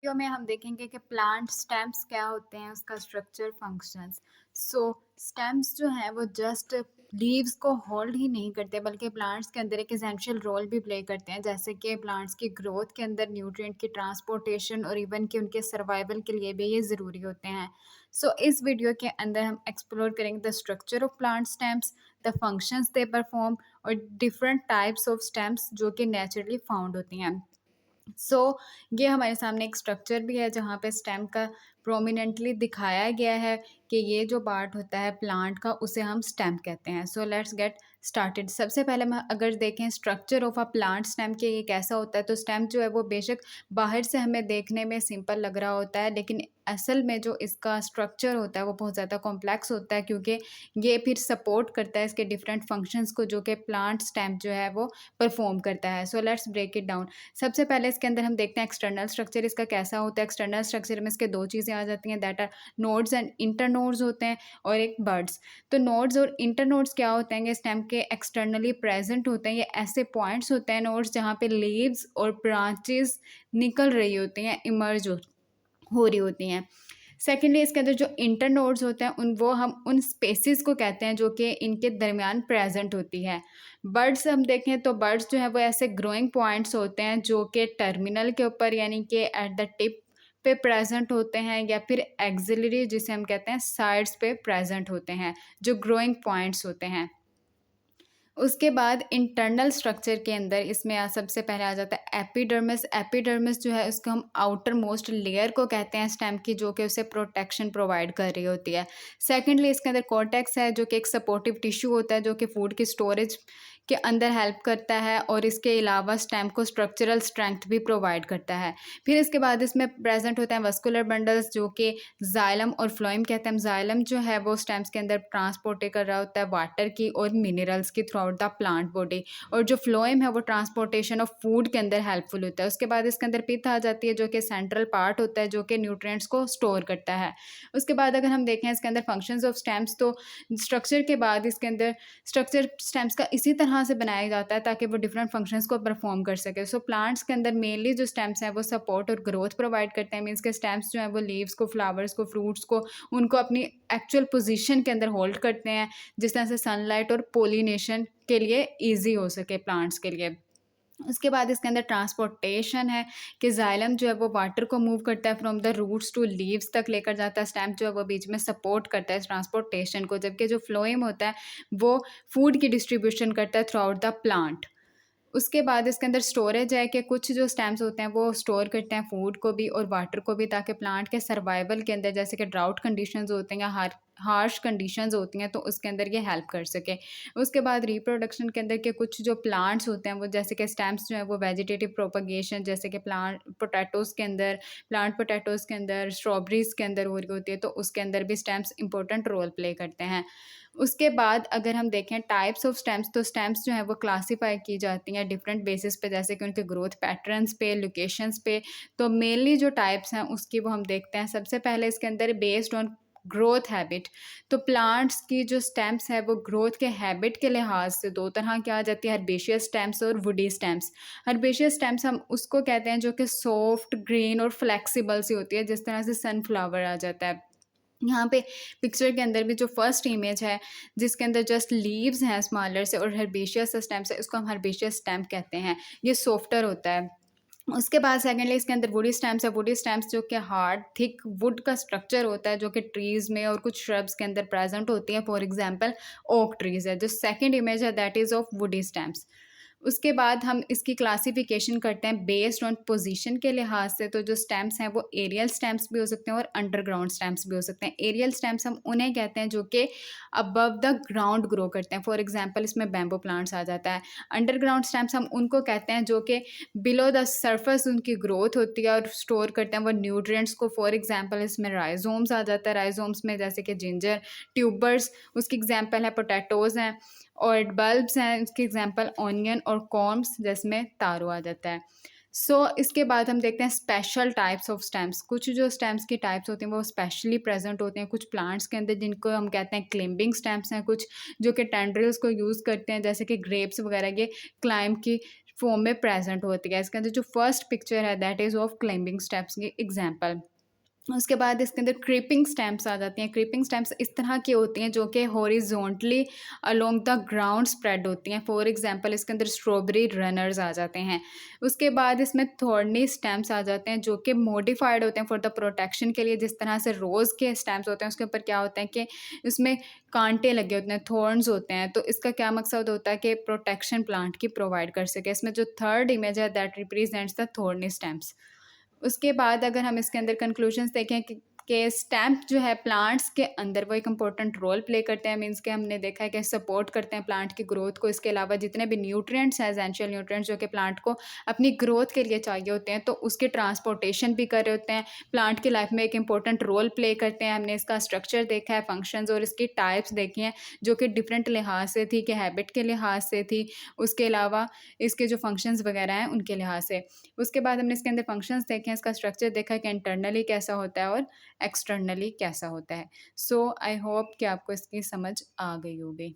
Video में हम देखेंगे कि प्लांट स्टेम्स क्या होते हैं, उसका स्ट्रक्चर, फंक्शंस। सो स्टेम्स जो हैं वो जस्ट लीव्स को होल्ड ही नहीं करते, बल्कि प्लांट्स के अंदर एक एसेंशियल रोल भी प्ले करते हैं, जैसे कि प्लांट्स की ग्रोथ के अंदर न्यूट्रिएंट की ट्रांसपोर्टेशन और इवन कि उनके सर्वाइवल के लिए भी ये ज़रूरी होते हैं। सो इस वीडियो के अंदर हम एक्सप्लोर करेंगे the structure of plant stems, the functions they perform और डिफरेंट टाइप्स ऑफ स्टेम्स जो कि नेचुरली फाउंड होती हैं। सो ये हमारे सामने एक स्ट्रक्चर भी है जहाँ पे स्टेम का प्रोमिनेंटली दिखाया गया है कि ये जो पार्ट होता है प्लांट का उसे हम स्टेम कहते हैं। So let's get started. सबसे पहले हम अगर देखें structure of a plant stem के ये कैसा होता है, तो स्टेम जो है वो बेशक बाहर से हमें देखने में सिंपल लग रहा होता है, लेकिन असल में जो इसका स्ट्रक्चर होता है वो बहुत ज़्यादा कॉम्प्लेक्स होता है, क्योंकि ये फिर सपोर्ट करता है इसके डिफरेंट फंक्शंस को जो कि प्लांट स्टेम जो है वो परफॉर्म करता है। So let's break it down. सबसे पहले इसके अंदर हम देखते हैं एक्सटर्नल स्ट्रक्चर इसका कैसा होता है। एक्सटर्नल स्ट्रक्चर में इसके 2 चीज़ें आ जाती हैं, that are nodes and internodes होते हैं, और एक बड्स। तो नोड्स और इंटरनोड्स क्या होते हैं, ये स्टेम के एक्सटर्नली प्रेजेंट होते हैं। ये ऐसे पॉइंट्स होते हैं नोड्स जहाँ पे लीव्स और ब्रांचेस निकल रही होती हैं, इमर्ज हो रही होती हैं। सेकेंडली इसके अंदर जो इंटर नोड्स होते हैं हम उन स्पेसिस को कहते हैं जो कि इनके दरमियान प्रेजेंट होती है। बर्ड्स हम देखें तो बर्ड्स जो है वो ऐसे ग्रोइंग पॉइंट्स होते हैं जो कि टर्मिनल के ऊपर यानी कि एट द टिप पे प्रेजेंट होते हैं, या फिर एक्सिलरी जिसे हम कहते हैं साइड्स पे प्रेजेंट होते हैं, जो ग्रोइंग पॉइंट्स होते हैं। उसके बाद इंटरनल स्ट्रक्चर के अंदर इसमें सबसे पहले आ जाता है एपिडर्मिस। एपिडर्मिस जो है उसको हम आउटर मोस्ट लेयर को कहते हैं स्टेम की, जो कि उसे प्रोटेक्शन प्रोवाइड कर रही होती है। सेकेंडली इसके अंदर कॉर्टेक्स है जो कि एक सपोर्टिव टिश्यू होता है जो कि फूड की स्टोरेज के अंदर हेल्प करता है, और इसके अलावा स्टेम को स्ट्रक्चरल स्ट्रेंथ भी प्रोवाइड करता है। फिर इसके बाद इसमें प्रेजेंट होते हैं वस्कुलर बंडल्स जो कि जाइलम और फ्लोएम कहते हैं। जाइलम जो है वो स्टेम्स के अंदर ट्रांसपोर्ट कर रहा होता है वाटर की और मिनरल्स की through out the plant body, और जो फ्लोएम है वो ट्रांसपोर्टेशन ऑफ फूड के अंदर हेल्पफुल होता है। उसके बाद इसके अंदर पिथ आ जाती है जो कि सेंट्रल पार्ट होता है जो कि न्यूट्रिएंट्स को स्टोर करता है। उसके बाद अगर हम देखें इसके अंदर फंक्शंस ऑफ स्टेम्स, तो स्ट्रक्चर के बाद इसके अंदर स्ट्रक्चर स्टेम्स का इसी तरह से बनाया जाता है ताकि वो डिफरेंट फंक्शंस को परफॉर्म कर सके। सो प्लांट्स के अंदर मेनली जो स्टेम्स हैं वो सपोर्ट और ग्रोथ प्रोवाइड करते हैं। मीन्स के स्टेम्स जो हैं वो लीव्स को, फ्लावर्स को, फ्रूट्स को, उनको अपनी एक्चुअल पोजीशन के अंदर होल्ड करते हैं, जिस तरह से सनलाइट और पोलिनेशन के लिए ईजी हो सके प्लांट्स के लिए। उसके बाद इसके अंदर ट्रांसपोर्टेशन है कि जाइलम जो है वो वाटर को मूव करता है from the roots to leaves तक लेकर जाता है। स्टेम जो है वो बीच में सपोर्ट करता है इस ट्रांसपोर्टेशन को, जबकि जो फ्लोएम होता है वो फूड की डिस्ट्रीब्यूशन करता है थ्रू आउट द प्लांट। उसके बाद इसके अंदर स्टोरेज है कि कुछ जो स्टेम्स होते हैं वो स्टोर करते हैं फूड को भी और वाटर को भी, ताकि प्लांट के सर्वाइवल के अंदर जैसे कि ड्राउट कंडीशंस होते हैं या हार्श कंडीशंस होती हैं तो उसके अंदर ये हेल्प कर सके। उसके बाद रिप्रोडक्शन के अंदर के कुछ जो प्लांट्स होते हैं वो जैसे कि स्टेम्स जो है वो वेजिटेटिव प्रोपगेशन, जैसे कि प्लांट पोटैटोज़ के अंदर, स्ट्रॉबेरीज़ के अंदर हो रही होती है, तो उसके अंदर भी स्टेम्स इंपॉर्टेंट रोल प्ले करते हैं। उसके बाद अगर हम देखें टाइप्स ऑफ स्टेम्स, तो स्टेम्स जो हैं वो क्लासीफाई की जाती हैं डिफरेंट बेसिस पे, जैसे कि उनके ग्रोथ पैटर्न्स पे, लोकेशंस पे। तो मेनली जो टाइप्स हैं उसकी वो हम देखते हैं। सबसे पहले इसके अंदर बेस्ड ऑन ग्रोथ हैबिट, तो प्लांट्स की जो स्टेम्स है वो ग्रोथ के हैबिट के लिहाज से दो तरह की आ जाती है, हर्बेशियस स्टेम्स और वुडी स्टेम्स। हर्बेशियस स्टेम्स हम उसको कहते हैं जो कि सॉफ्ट, ग्रीन और फ्लेक्सिबल सी होती है, जिस तरह से सनफ्लावर आ जाता है। यहाँ पे पिक्चर के अंदर भी जो फर्स्ट इमेज है जिसके अंदर जस्ट लीव्स हैं स्मॉलर से और हर्बेशियस स्टेम्स है, इसको हम हर्बेशियस स्टेम कहते हैं, ये सॉफ्टर होता है। उसके बाद सेकेंडली इसके अंदर वुडी स्टैम्प्स है। वुडी स्टैम्प्स जो कि हार्ड थिक वुड का स्ट्रक्चर होता है जो कि ट्रीज़ में और कुछ श्रब्स के अंदर प्रेजेंट होती है। फॉर एग्जांपल ओक ट्रीज़ है, जो सेकंड इमेज है that is of woody stamps. उसके बाद हम इसकी क्लासिफिकेशन करते हैं बेस्ड ऑन पोजीशन के लिहाज से। तो जो स्टैम्प्स हैं वो एरियल स्टैम्प्स भी हो सकते हैं और अंडरग्राउंड स्टैम्प्स भी हो सकते हैं। एरियल स्टैम्प्स हम उन्हें कहते हैं जो कि अबव द ग्राउंड ग्रो करते हैं। फॉर एग्जांपल इसमें बैम्बू प्लांट्स आ जाता है। अंडरग्राउंड स्टैम्प्स हम उनको कहते हैं जो कि बिलो द सरफेस उनकी ग्रोथ होती है और स्टोर करते हैं वो न्यूट्रिएंट्स को। फॉर एग्जांपल इसमें राइजोम्स आ जाता है। राइजोम्स में जैसे कि जिंजर, ट्यूबर्स उसकी एग्जांपल है, पोटैटोज़ हैं, और बल्ब्स हैं इसकी एग्जांपल ऑनियन, और कॉर्म्स जिसमें तारो आ जाता है। इसके बाद हम देखते हैं स्पेशल टाइप्स ऑफ स्टेम्स। कुछ जो स्टेम्स की टाइप्स होती हैं वो स्पेशली प्रेजेंट होते हैं कुछ प्लांट्स के अंदर, जिनको हम कहते हैं क्लिम्बिंग स्टेम्स हैं। कुछ जो कि टेंड्रिल्स को यूज़ करते हैं, जैसे कि ग्रेप्स वगैरह ये क्लाइंब की फॉर्म में प्रेजेंट होती है। इसके अंदर जो फर्स्ट पिक्चर है that is of climbing steps की एग्जांपल। उसके बाद इसके अंदर क्रीपिंग स्टैम्प्स आ जाती हैं। क्रीपिंग स्टैम्प्स इस तरह की होती हैं जो कि horizontally along the ground spread होती हैं। फॉर एग्जांपल इसके अंदर स्ट्रॉबेरी रनर्स आ जाते हैं। उसके बाद इसमें थॉर्नी स्टैम्प्स आ जाते हैं जो कि मॉडिफाइड होते हैं फॉर द प्रोटेक्शन के लिए। जिस तरह से रोज़ के स्टैम्प्स होते हैं उसके ऊपर क्या होता है कि उसमें कांटे लगे होते हैं, थॉर्न्स होते हैं। तो इसका क्या मकसद होता है कि प्रोटेक्शन प्लांट की प्रोवाइड कर सके। इसमें जो थर्ड इमेज है that represents the thorny stamps. उसके बाद अगर हम इसके अंदर कंक्लूजन्स देखें कि स्टैम्प जो है प्लांट्स के अंदर वो एक इंपॉर्टेंट रोल प्ले करते हैं। मीन्स कि हमने देखा है कि सपोर्ट करते हैं प्लांट की ग्रोथ को। इसके अलावा जितने भी न्यूट्रिएंट्स हैं, एसेंशियल न्यूट्रिएंट्स जो कि प्लांट को अपनी ग्रोथ के लिए चाहिए होते हैं, तो उसके ट्रांसपोर्टेशन भी कर रहे होते हैं। प्लांट की लाइफ में एक इंपॉर्टेंट रोल प्ले करते हैं। हमने इसका स्ट्रक्चर देखा है, फंक्शंस और इसकी टाइप्स देखी हैं जो कि डिफरेंट लिहाज से थी, कि हैबिट के लिहाज से थी, उसके अलावा इसके जो फंक्शंस वगैरह हैं उनके लिहाज से। उसके बाद हमने इसके अंदर फंक्शंस देखे हैं, इसका स्ट्रक्चर देखा है कि इंटरनली कैसा होता है और एक्सटर्नली कैसा होता है। सो आई होप कि आपको इसकी समझ आ गई होगी।